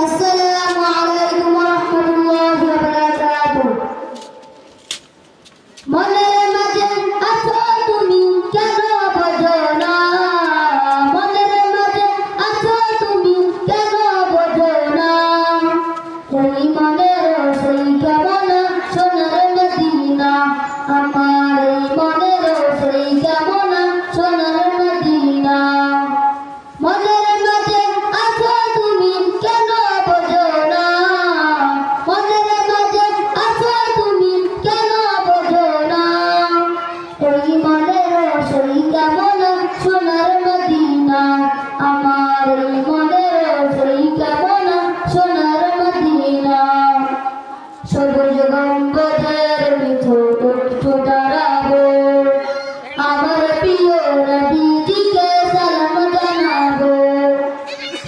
আসসালামু আলাইকুম ওয়া রাহমাতুল্লাহি ওয়া বারাকাতুহু। মনের মাঝে আছো তুমি কেন বোঝো না, মনের মাঝে আছো তুমি কেন বোঝো না, এই মনের সেই কামনা সোনার মদিনা, আমার এই মনের সেই কামনা সোনার মদিনা। মনের মাঝে আছো তুমি কেন বোঝো না, মনের মাঝে আছো তুমি কেন বোঝো না, এই মনের সেই কামনা সোনার মদিনা, আমার এই মনের সেই কামনা সোনার মদিনা। সবুজ গম্বুজের নিচে একটু দাঁড়াবো, আমার প্রিয় নবীজিকে সালাম জানাবো।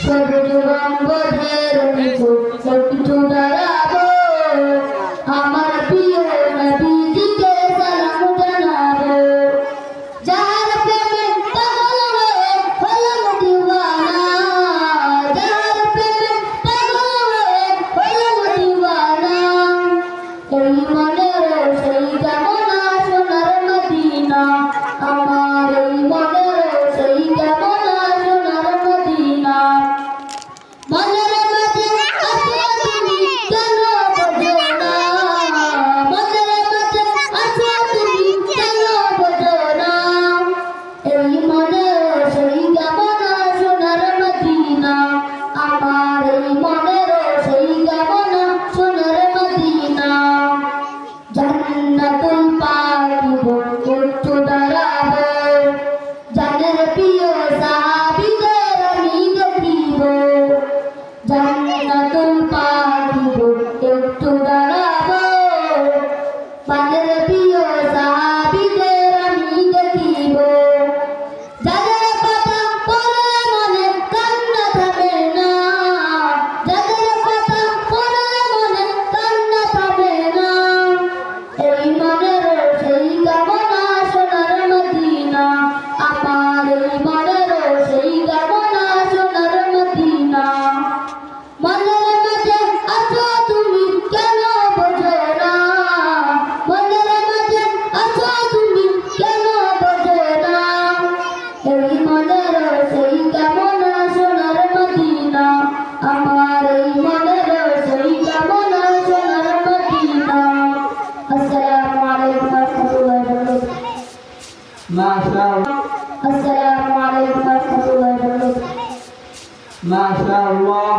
সবুজ গম্বুজের নিচে একটু দাঁড়াবো, আমার প্রিয় নবীজিকে সালাম জানাবো। যার প্রেমে পাগল হয়ে হলাম দিওয়ানা, যার প্রেমে পাগল হয়ে হলাম দিওয়ানা, এই মনের সেই কামনা সোনার মদিনা, আমার এই মনের সেই কামনা সোনার মদিনা। মনের মাঝে আছো তুমি কেন বোঝো না, মনের মাঝে আছো তুমি কেন বোঝো না, এই মনের সেই কামনা সোনার মদিনা, আমার এই মনের সেই কামনা সোনার মদিনা। জান্নাতুল পাইব একটু দাঁড়াবো, জানের প্রিয় সাহাবীদের আমি দেখিব। জান্নাতুল পাইব একটু দাঁড়াবো, জানের প্রিয় সাহাবীদের আমি দেখিব। যাদের কথা পড়লে মনে কান্না থামে না, যাদের কথা পড়লে মনে কান্না থামে না, এই মনের সেই কামনা সোনার মদিনা, আমার এই মনের সেই কামনা সোনার মদিনা। মনের মাঝে আছো তুমি কেন বোঝো না, মনের মাঝে আছো তুমি কেন বোঝো না, এই মনের সেই কামনা সোনার মদিনা, আমার এই মনের সেই কামনা সোনার মদিনা। আসসালামু আলাইকুম ওয়া রাহমাতুল্লাহি ওয়া বারাকাতুহু। মাশাআল্লাহ, আসসালামু আলাইকুম ওয়া রাহমাতুল্লাহি ওয়া বারাকাতুহু। মাশাআল্লাহ।